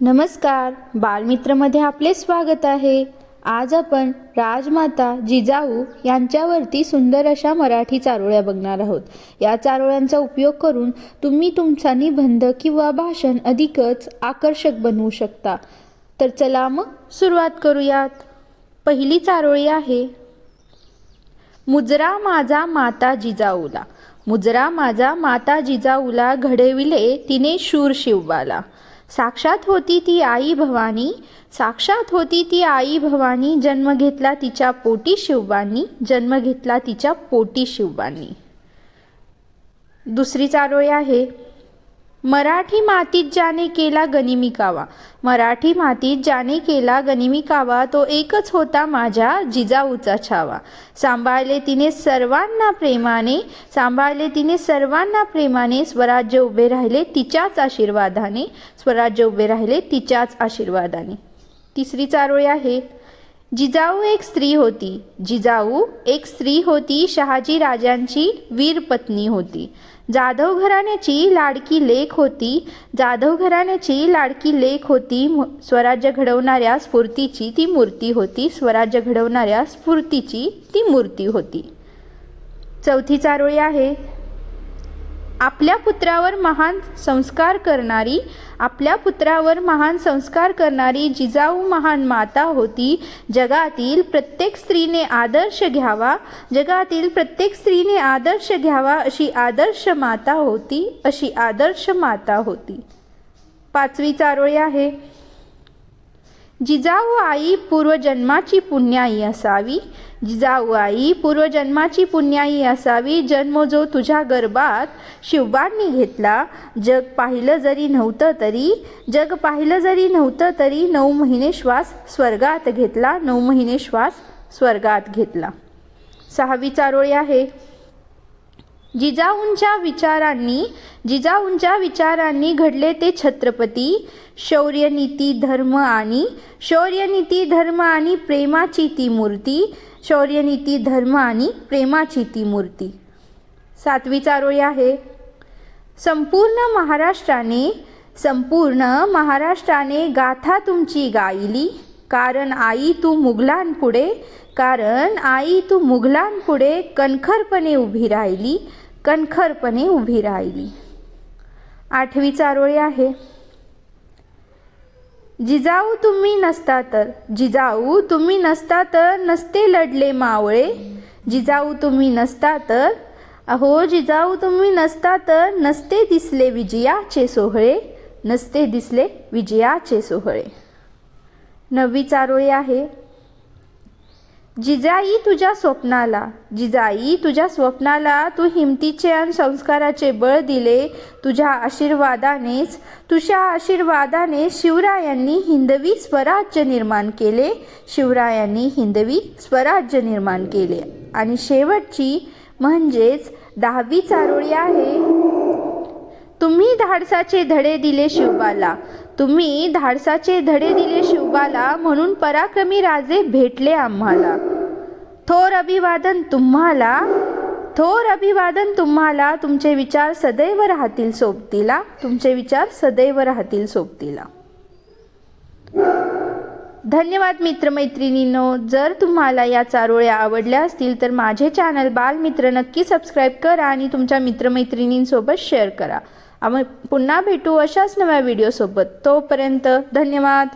नमस्कार, बालमित्रमध्ये आपले स्वागत आहे। आज आपण राजमाता जिजाऊ यांच्यावरती सुंदर अशा मराठी चारोळ्या बघणार आहोत। या चारोळ्यांचा उपयोग करून तुम्ही तुमचा निबंध किंवा भाषण अधिकच आकर्षक बनवू शकता। तर चला मग सुरुवात करूयात। पहिली चारोळी आहे, मुजरा माझा माता जिजाऊला। मुजरा माझा माता जिजाऊला घडविले तिने शूर शिवबाला। साक्षात होती ती आई भवानी, साक्षात होती ती आई भवानी, जन्म घेतला तिच्या पोटी शिवबांनी, जन्म घेतला तिच्या पोटी शिवबांनी। दुसरी चारोळी आहे, मराठी मातीत ज्याने केला गनिमी कावा। मराठी मातीत ज्याने केला गनिमी कावा, तो एकच होता माझ्या जिजाऊचा छावा। सांभाळले तिने सर्वांना प्रेमाने, सांभाळले तिने सर्वांना प्रेमाने, स्वराज्य उभे राहिले तिच्याच आशीर्वादाने, स्वराज्य उभे राहिले तिच्याच आशीर्वादाने। तिसरी चारोळी आहे, जिजाऊ एक स्त्री होती। जिजाऊ एक स्त्री होती, शहाजी राजांची वीर पत्नी होती। जाधव घराण्याची लाडकी लेक होती, जाधव घराण्याची लाडकी लेक होती, स्वराज्य घडवणाऱ्या स्फूर्तीची ती मूर्ती होती, स्वराज्य घडवणाऱ्या स्फूर्तीची ती मूर्ती होती। चौथी चारोळी आहे, आपल्या पुत्रावर महान संस्कार करणारी, आपल्या पुत्रावर महान संस्कार करणारी जिजाऊ महान माता होती। जगातील प्रत्येक स्त्रीने आदर्श घ्यावा, जगातील प्रत्येक स्त्रीने आदर्श घ्यावा, अशी आदर्श माता होती, अशी आदर्श माता होती। पाचवी चारोळी आहे, जिजाऊ आई पूर्वजन्माची पुण्याई असावी। जिजाऊ आई पूर्वजन्माची पुण्याई असावी, जन्म जो तुझ्या गर्भात शिवबांनी घेतला। जग पाहिलं जरी नव्हतं तरी, जग पाहिलं जरी नव्हतं तरी, 9 महिने श्वास स्वर्गात घेतला, 9 महिने श्वास स्वर्गात घेतला। सहावी चारोळी आहे, जिजाऊंच्या विचारांनी, जिजाऊंच्या विचारांनी घडले ते छत्रपती। शौर्य नीती धर्म आणि, शौर्य नीती धर्म आणि प्रेमाची ती मूर्ती, शौर्य नीती धर्म आणि प्रेमाची ती मूर्ती। सातवी चारोळी आहे, संपूर्ण महाराष्ट्राने, संपूर्ण महाराष्ट्राने गाथा तुमची गायली। कारण आई तू मुघलांपुढे, कारण आई तू मुघलांपुढे कणखरपणे उभी राहिली, कणखरपणे उभी राहिली। आठवी चारोळी आहे, जिजाऊ तुम्ही नसता तर, जिजाऊ तुम्ही नसता तर नसते लढले मावळे। जिजाऊ तुम्ही नसता तर, अहो जिजाऊ तुम्ही नसता तर नसते दिसले विजयाचे सोहळे, नसते दिसले विजयाचे सोहळे। नववी चारोळी आहे, जिजाई तुझ्या स्वप्नाला, जिजाई तुझ्या स्वप्नाला तू हिमतीचे आणि संस्काराचे बळ दिले। तुझ्या आशीर्वादानेच, तुझ्या आशीर्वादाने शिवरायांनी हिंदवी स्वराज्य निर्माण केले, शिवरायांनी हिंदवी स्वराज्य निर्माण केले। आणि शेवटची म्हणजेच 10वी चारोळी आहे, तुम्ही धाडसाचे धडे दिले शिवबाला, तुम्ही धाडसाचे धडे दिले शिवबाला, म्हणून पराक्रमी राजे भेटले आम्हाला। थोर अभिवादन तुम्हाला, थोर अभिवादन तुम्हाला, तुमचे विचार सदैव राहतील सोबतीला, तुमचे विचार सदैव राहतील सोबतीला। धन्यवाद मित्रमैत्रिणींनो। जर तुम्हाला या चारोळ्या आवडल्या असतील तर माझे चॅनल बालमित्र नक्की सबस्क्राईब करा आणि तुमच्या मित्रमैत्रिणींसोबत शेअर करा। आपण पुन्हा भेटू अशाच नव्या व्हिडिओसोबत। तोपर्यंत धन्यवाद।